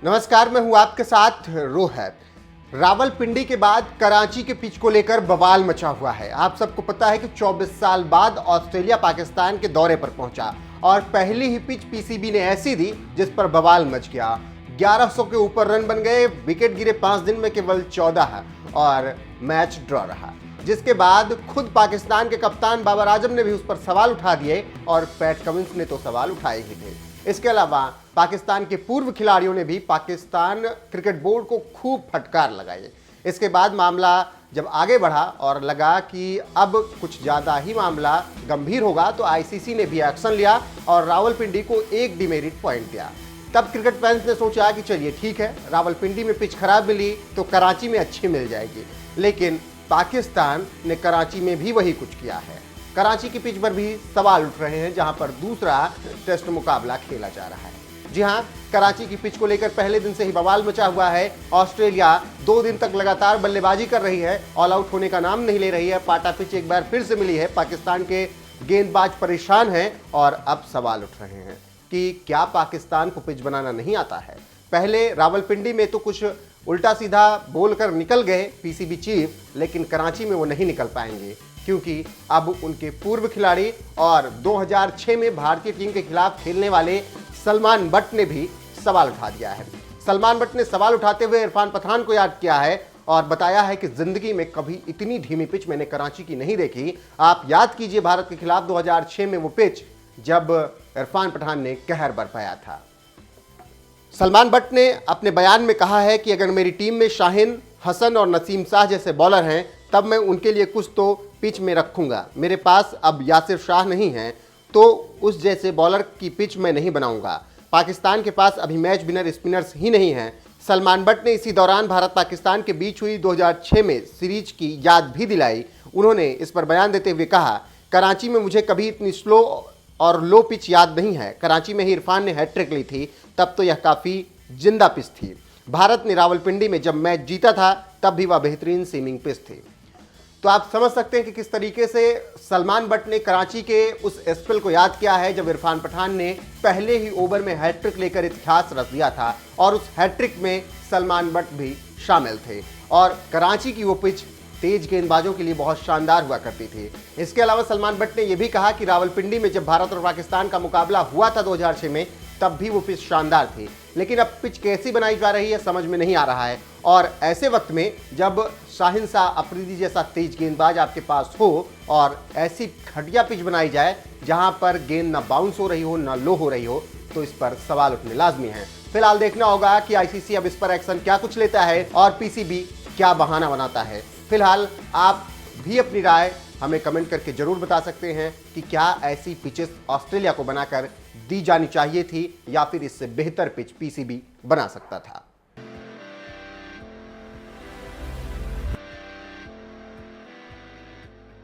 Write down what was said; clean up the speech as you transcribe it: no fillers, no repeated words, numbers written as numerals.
नमस्कार, मैं हूं आपके साथ रोहित। रावलपिंडी के बाद कराची के पिच को लेकर बवाल मचा हुआ है। आप सबको पता है कि 24 साल बाद ऑस्ट्रेलिया पाकिस्तान के दौरे पर पहुंचा और पहली ही पिच पीसीबी ने ऐसी दी जिस पर बवाल मच गया। 1100 के ऊपर रन बन गए, विकेट गिरे 5 दिन में केवल 14 और मैच ड्रॉ रहा, जिसके बाद खुद पाकिस्तान के कप्तान बाबर आजम ने भी उस पर सवाल उठा दिए और पैट कमिंस ने तो सवाल उठाए ही थे। इसके अलावा पाकिस्तान के पूर्व खिलाड़ियों ने भी पाकिस्तान क्रिकेट बोर्ड को खूब फटकार लगाई। इसके बाद मामला जब आगे बढ़ा और लगा कि अब कुछ ज़्यादा ही मामला गंभीर होगा, तो आईसीसी ने भी एक्शन लिया और रावलपिंडी को एक डिमेरिट पॉइंट दिया। तब क्रिकेट फैंस ने सोचा कि चलिए ठीक है, रावलपिंडी में पिच खराब मिली तो कराची में अच्छी मिल जाएगी, लेकिन पाकिस्तान ने कराची में भी वही कुछ किया है। कराची की पिच पर भी सवाल उठ रहे हैं, जहां पर दूसरा टेस्ट मुकाबला खेला जा रहा है। जी हां, कराची की पिच को लेकर पहले दिन से ही बवाल मचा हुआ है। ऑस्ट्रेलिया 2 दिन तक लगातार बल्लेबाजी कर रही है, ऑल आउट होने का नाम नहीं ले रही है। पाटा पिच एक बार फिर से मिली है, पाकिस्तान के गेंदबाज परेशान हैं और अब सवाल उठ रहे हैं कि क्या पाकिस्तान को पिच बनाना नहीं आता है। पहले रावलपिंडी में तो कुछ उल्टा सीधा बोलकर निकल गए पीसीबी चीफ, लेकिन कराची में वो नहीं निकल पाएंगे, क्योंकि अब उनके पूर्व खिलाड़ी और 2006 में भारतीय टीम के खिलाफ खेलने वाले सलमान बट ने भी सवाल उठा दिया है। सलमान बट ने सवाल उठाते हुए इरफान पठान को याद किया है और बताया है कि जिंदगी में कभी इतनी धीमी पिच मैंने कराची की नहीं देखी। आप याद कीजिए भारत के खिलाफ 2006 में वो पिच जब इरफान पठान ने कहर बरपाया था। सलमान बट ने अपने बयान में कहा है कि अगर मेरी टीम में शाहिन, हसन और नसीम शाह जैसे बॉलर हैं तब मैं उनके लिए कुछ तो पिच में रखूंगा। मेरे पास अब यासिर शाह नहीं है तो उस जैसे बॉलर की पिच मैं नहीं बनाऊंगा। पाकिस्तान के पास अभी मैच विनर स्पिनर्स ही नहीं हैं। सलमान बट ने इसी दौरान भारत पाकिस्तान के बीच हुई 2006 में सीरीज की याद भी दिलाई। उन्होंने इस पर बयान देते हुए कहा, कराची में मुझे कभी इतनी स्लो और लो पिच याद नहीं है। कराची में ही इरफान ने हैट्रिक ली थी, तब तो यह काफ़ी जिंदा पिच थी। भारत ने रावलपिंडी में जब मैच जीता था तब भी वह बेहतरीन सीमिंग पिच थी। तो आप समझ सकते हैं कि किस तरीके से सलमान बट ने कराची के उस स्पेल को याद किया है जब इरफान पठान ने पहले ही ओवर में हैट्रिक लेकर इतिहास रच दिया था, और उस हैट्रिक में सलमान बट भी शामिल थे। और कराची की वो पिच तेज गेंदबाजों के लिए बहुत शानदार हुआ करती थी। इसके अलावा सलमान बट ने यह भी कहा कि रावलपिंडी में जब भारत और पाकिस्तान का मुकाबला हुआ था 2006 में, तब भी वो पिच शानदार थी, लेकिन अब पिच कैसी बनाई जा रही है समझ में नहीं आ रहा है। और ऐसे वक्त में जब शाहिन शाह अफरीदी जैसा तेज गेंदबाज आपके पास हो और ऐसी घटिया पिच बनाई जाए जहां पर गेंद ना बाउंस हो रही हो ना लो हो रही हो, तो इस पर सवाल उठने लाजमी है। फिलहाल देखना होगा कि आईसीसी अब इस पर एक्शन क्या कुछ लेता है और पीसीबी क्या बहाना बनाता है। फिलहाल आप भी अपनी राय हमें कमेंट करके जरूर बता सकते हैं कि क्या ऐसी पिचेस ऑस्ट्रेलिया को बनाकर दी जानी चाहिए थी या फिर इससे बेहतर पिच पीसीबी बना सकता था।